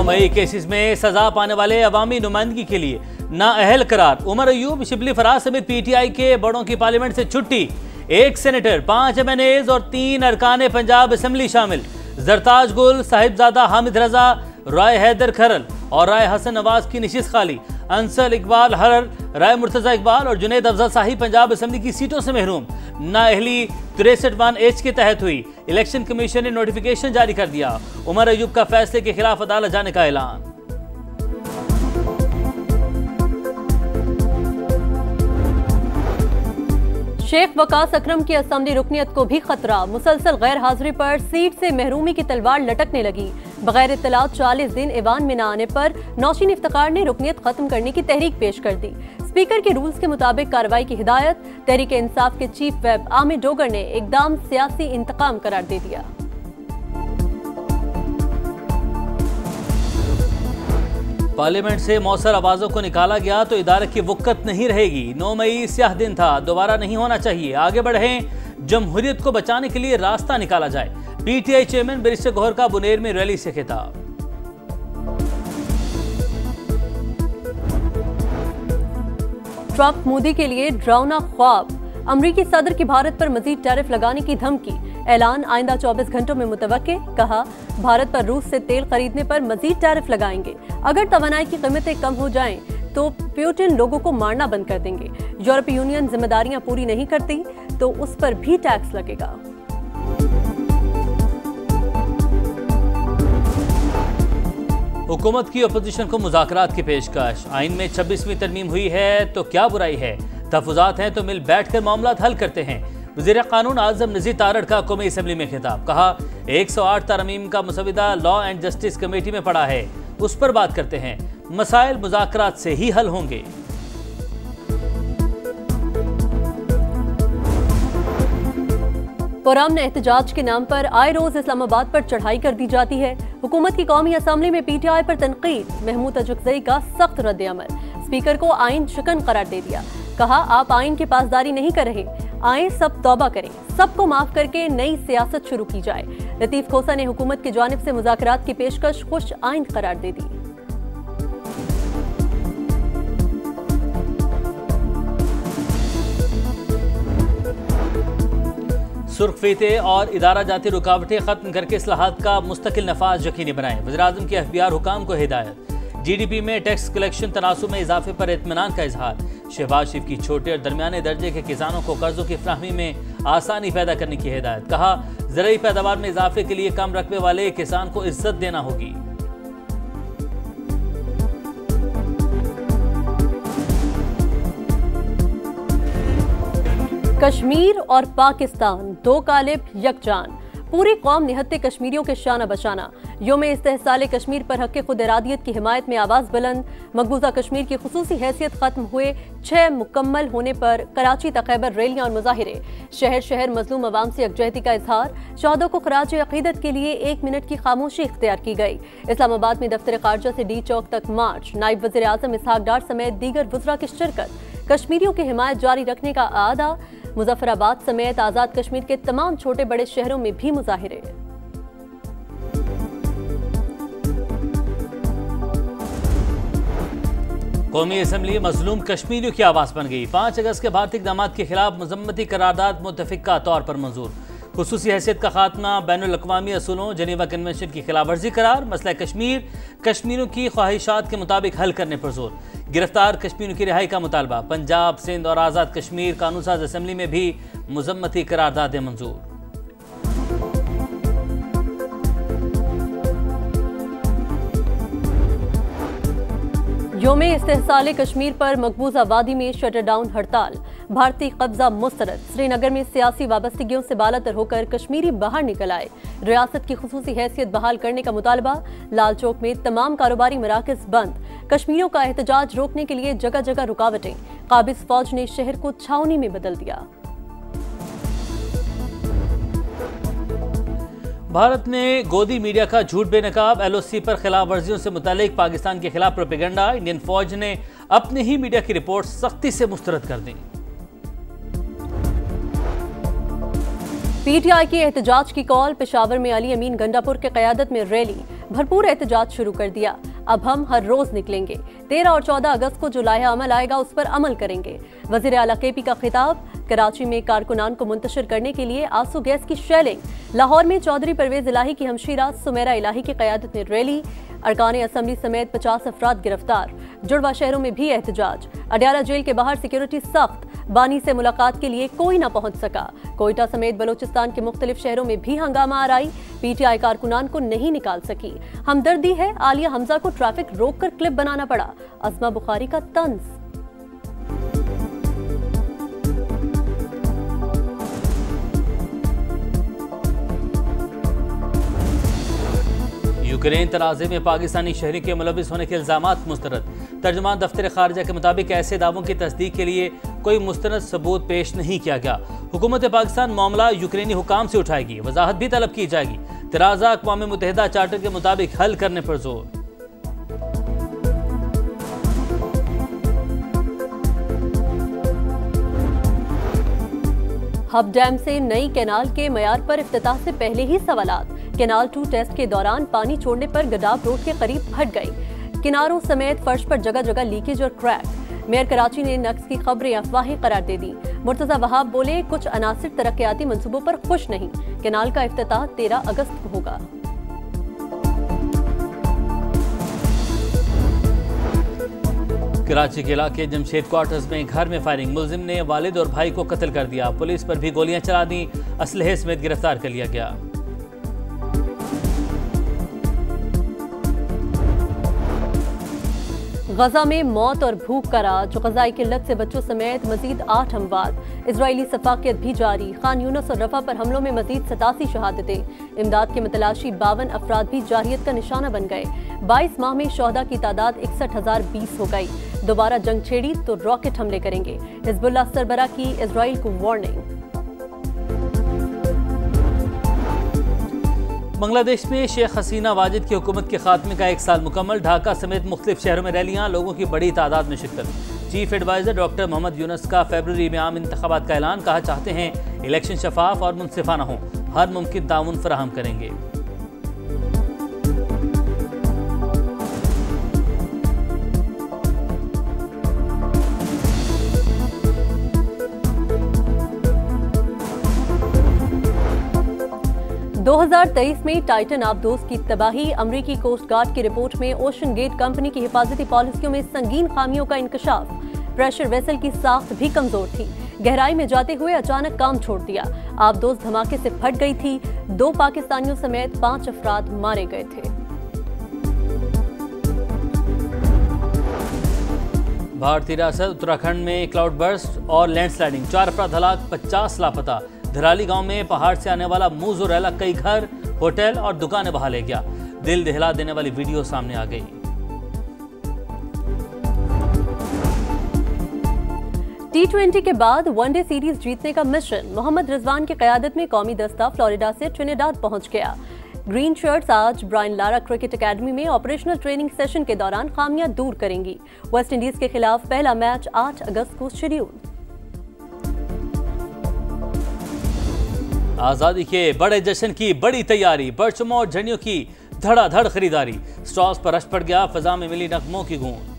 9 मई cases में सजा पाने वाले अवामी नुमाइंदगी के लिए नाअहल करार। उमर अयूब, शिबली फराज समेत पीटीआई के बड़ों की पार्लियामेंट से छुट्टी। 1 सेनेटर, 5 MNAs और 3 अरकान पंजाब असम्बली शामिल। जरताज गुल, साहिबजादा हामिद रजा, राय हैदर खरल और राय हसन नवाज की नशिस्त खाली। अंसर इकबाल हरर, राय मुर्तजा इकबाल और जुनेद अफजल साहिब पंजाब असम्बली की सीटों से महरूम। नाअहली 63(1)H के तहत हुई। इलेक्शन कमीशन ने नोटिफिकेशन जारी कर दिया। उमर अयूब का फैसले के खिलाफ अदालत जाने का ऐलान। शेख वकास अकरम की असेंबली रुकनियत को भी खतरा। मुसलसल गैर हाजिरी पर सीट से महरूमी की तलवार लटकने लगी। बगैर इत्तला 40 दिन ईवान में न आने पर नौशीन इफ्तिकार ने रुकनियत खत्म करने की तहरीक पेश कर दी। स्पीकर के रूल्स के मुताबिक कार्रवाई की हिदायत। तहरीक इंसाफ के चीफ वेब आमिर डोगर ने इकदाम सियासी इंतकाम करार दे दिया। पार्लियामेंट से मौसर आवाजों को निकाला गया तो इदारे की वुक्कत नहीं रहेगी। 9 मई स्याह दिन था, दोबारा नहीं होना चाहिए। आगे बढ़ें, जमहूरियत को बचाने के लिए रास्ता निकाला जाए। पीटीआई चेयरमैन बैरिस्टर गौहर का बुनेर में रैली से खिताब। ट्रंप मोदी के लिए डरावना ख्वाब। अमरीकी सदर की भारत पर मजीद टैरिफ लगाने की धमकी। ऐलान आइंदा 24 घंटों में मुतवक्के। कहा, भारत पर रूस से तेल खरीदने पर मजीद टैरिफ लगाएंगे। अगर तवानाई की कीमतें कम हो जाएं तो पुतिन लोगों को मारना बंद कर देंगे। यूरोपीय यूनियन जिम्मेदारियां पूरी नहीं करती तो उस पर भी टैक्स लगेगा। हुकूमत की अपोजिशन को मुज़ाकरात की पेशकश। आइन में 26वीं तरमीम हुई है तो क्या बुराई है। तहफ़्फ़ुज़ात हैं तो मिल बैठ कर मामलात हल करते हैं। वज़ीर क़ानून आज़म नज़ीर तारड़ का कौमी असम्बली में खिताब। कहा, 108 तरमीम का मसविदा लॉ एंड जस्टिस कमेटी में पड़ा है, उस पर बात करते हैं। मसाइल मुज़ाकरात से ही हल होंगे। पुरअमन एहतजाज के नाम पर आए रोज इस्लामाबाद पर चढ़ाई कर दी जाती है। हुकूमत की कौमी असम्बली में पीटीआई पर तनकीद। महमूद अजगज़ई का सख्त रद्द-ए-अमल। स्पीकर को आइन शिकन करार दे दिया। कहा, आप आइन की पासदारी नहीं कर रहे, आए सब तौबा करें, सबको माफ करके नई सियासत शुरू की जाए। लतीफ खोसा ने हुकूमत की जानिब से मुज़ाकरात की पेशकश खुश आइन करार दे दी। सुर्ख फीते और इदारा जाती रुकावटें खत्म करके इस्लाहात का मुस्तकिल नफाज यकीनी बनाएं। वज़ीर-ए-आज़म की FBR हुकाम को हिदायत। GDP में टैक्स कलेक्शन तनासुब में इजाफे पर इत्मीनान का इजहार। शहबाज शरीफ की छोटे और दरमियाने दर्जे के किसानों को कर्जों की फ्राहमी में आसानी पैदा करने की हिदायत। कहा, ज़रूरी पैदावार में इजाफे के लिए कम रकबे वाले किसान को इज्जत देना होगी। कश्मीर और पाकिस्तान दो कालिब यकजान। पूरी कौम निहत्ते कश्मीरियों के शाना बशाना। योम इस्तेहसाल कश्मीर पर हक़ खुद इरादियत की हिमायत में आवाज़ बुलंद। मकबूजा कश्मीर की खुसूसी हैसियत खत्म हुए 6 मुकम्मल होने पर कराची तक खैबर रैलियां और मुजाहिरे। शहर शहर मजलूम अवाम से यकजहती का इजहार। शहदों को खराज अकीदत के लिए 1 मिनट की खामोशी इख्तियार की गई। इस्लामाबाद में दफ्तर खारजा से डी चौक तक मार्च। नायब वज़ीर आज़म इसहाक डार समेत दीगर वज़रा की शिरकत। कश्मीरियों की हिमायत जारी रखने का आदा। मुजफ्फराबाद समेत आज़ाद कश्मीर के तमाम छोटे बड़े शहरों में भी मुजाहिरे। कौमी असम्बली मजलूम कश्मीरियों की आवाज़ बन गई। 5 अगस्त के भारतीय इक़दामात के खिलाफ मजम्मती करारदाद मुत्तफ़िक़ा तौर पर मंजूर। खुसूसी हैसियत का खात्मा, बैनुल अक़वामी असूलों, जेनेवा कन्वेंशन की खिलाफ वर्जी करार। मसला कश्मीर कश्मीरियों की ख्वाहिशात के मुताबिक हल करने पर जोर। गिरफ्तार कश्मीरियों की रिहाई का मुतालबा। पंजाब, सिंध और आज़ाद कश्मीर कानून साज असम्बली में भी मजम्मती करारदादें मंजूर। योम इस्तेहसाल कश्मीर पर मकबूजा वादी में शटर डाउन हड़ताल। भारतीय कब्जा मुस्तरद। श्रीनगर में सियासी वाबस्तगियों से बालातर होकर कश्मीरी बाहर निकल आए। रियासत की खुसूसी हैसियत बहाल करने का मुतालबा। लाल चौक में तमाम कारोबारी मराकज़ बंद। कश्मीरियों का एहतजाज रोकने के लिए जगह जगह रुकावटें। काबिज फौज ने शहर को छावनी में बदल दिया। भारत ने गोदी मीडिया का झूठ बेनकाब। LOC पर खिलाफ वर्जियों से मुतालिक पाकिस्तान के खिलाफ प्रोपेगेंडा। इंडियन फौज ने अपने ही मीडिया की रिपोर्ट सख्ती से मुस्तरद कर दी। PTI की एहतजाज की कॉल। पेशावर में अली अमीन गंडापुर के क़यादत में रैली। भरपूर एहतजाज शुरू कर दिया। अब हम हर रोज निकलेंगे। 13 और 14 अगस्त को जो लाया अमल आएगा उस पर अमल करेंगे। वजीर आला केपी का खिताब। कराची में कारकुनान को मुंतशिर करने के लिए आंसू गैस की शेलिंग। लाहौर में चौधरी परवेज इलाही की हमशीरा सुमेरा इलाही की क़यादत में रैली। अरकान असम्बली समेत 50 अफराद गिरफ्तार। जुड़वा शहरों में भी एहतजाज। अडयाला जेल के बाहर सिक्योरिटी सख्त। बानी से मुलाकात के लिए कोई न पहुंच सका। कोयटा समेत बलोचिस्तान के मुख्तलिफ शहरों में भी हंगामा आराई। पीटीआई कारकुनान को नहीं निकाल सकी। हमदर्दी है, आलिया हमजा को ट्रैफिक रोककर क्लिप बनाना पड़ा। अस्मा बुखारी का तंज। यूक्रेन तनाज़े में पाकिस्तानी शहरी के मुलविस होने के इल्जामात मुस्तरद। तर्जुमान दफ्तर खारजा के मुताबिक ऐसे दावों की तस्दीक के लिए कोई मुस्तनद सबूत पेश नहीं किया गया। हुकूमत पाकिस्तान मामला यूक्रेनी हुकाम से उठाएगी। वजाहत भी तलब की जाएगी। तनाज़ा अक़वाम मुत्तहिदा चार्टर के मुताबिक हल करने पर जोर। हब डैम से नई कैनाल के मयार पर इफ्तिताह से पहले ही सवालात। कैनाल 2 टेस्ट के दौरान पानी छोड़ने पर गडाब रोड के करीब फट गई। किनारों समेत फर्श पर जगह जगह लीकेज और क्रैक। मेयर कराची ने नक्स की खबरें अफवाहें करार दे दी। मुर्तजा वहाब बोले, कुछ अनासिर तरक्याती मंसूबों पर खुश नहीं। कैनाल का इफ्तिताह 13 अगस्त को होगा। कराची के इलाके जमशेद क्वार्टर्स में घर में फायरिंग। मुलजिम ने वालिद और भाई को कत्ल कर दिया। पुलिस पर भी गोलियां चला दी। असलहे समेत गिरफ्तार कर लिया गया। गजा में मौत और भूख का राज। ग़ज़ाई किल्लत से बच्चों समेत मजीद 8 अमवात। इजरायली सफाकियत भी जारी। खान यूनस और रफा पर हमलों में मजीद 87 शहादतें। इमदाद के मतलाशी 52 अफराद भी जाहियत का निशाना बन गए। 22 माह में शोहदा की तादाद 61,020 हो गई। दोबारा जंग छेड़ी तो रॉकेट हमले करेंगे। हिज़्बुल्लाह सरबराह की इजराइल को वार्निंग। बांग्लादेश में शेख हसीना वाजिद की हुकूमत के खात्मे का 1 साल मुकम्मल। ढाका समेत मुख्तलिफ शहरों में रैलियां। लोगों की बड़ी तादाद में शिरकत। Chief adviser doctor Mohammad Yunus का फरवरी में आम इंतखाबात का ऐलान। कहा, चाहते हैं इलेक्शन शफाफ और मुनसिफाना हो। हर मुमकिन ताउन फराहम करेंगे। दो 2023 में टाइटन आबदोज की तबाही। अमरीकी कोस्ट गार्ड की रिपोर्ट में ओशन गेट कंपनी की हिफाजती पॉलिसियों में संगीन खामियों का इंकशाफ। प्रेशर वेसल की साख्त भी कमजोर थी। गहराई में जाते हुए अचानक काम छोड़ दिया। आबदोज धमाके से फट गई थी। 2 पाकिस्तानियों समेत 5 अफराद मारे गए थे। भारतीय रियासत उत्तराखंड में क्लाउड बर्स्ट और लैंडस्लाइडिंग। 4 अफराद हलाक, 50 लापता। धराली गांव में पहाड़ से आने वाला मोज़ोरेला कई घर, होटल और दुकानें बहा ले गया। दिल दहला देने वाली वीडियो सामने आ गई। T20 के बाद वनडे सीरीज जीतने का मिशन। मोहम्मद रिजवान की क़यादत में कौमी दस्ता फ्लोरिडा से ट्रिनिडाद पहुंच गया। ग्रीन शर्ट्स आज ब्रायन लारा क्रिकेट अकेडमी में ऑपरेशनल ट्रेनिंग सेशन के दौरान खामियां दूर करेंगी। वेस्ट इंडीज के खिलाफ पहला मैच 8 अगस्त को शेड्यूल। आज़ादी के बड़े जश्न की बड़ी तैयारी। परचमों और झंडियों की धड़ाधड़ खरीदारी। स्टॉल्स पर रश पड़ गया। फजा में मिली नगमों की गूंज।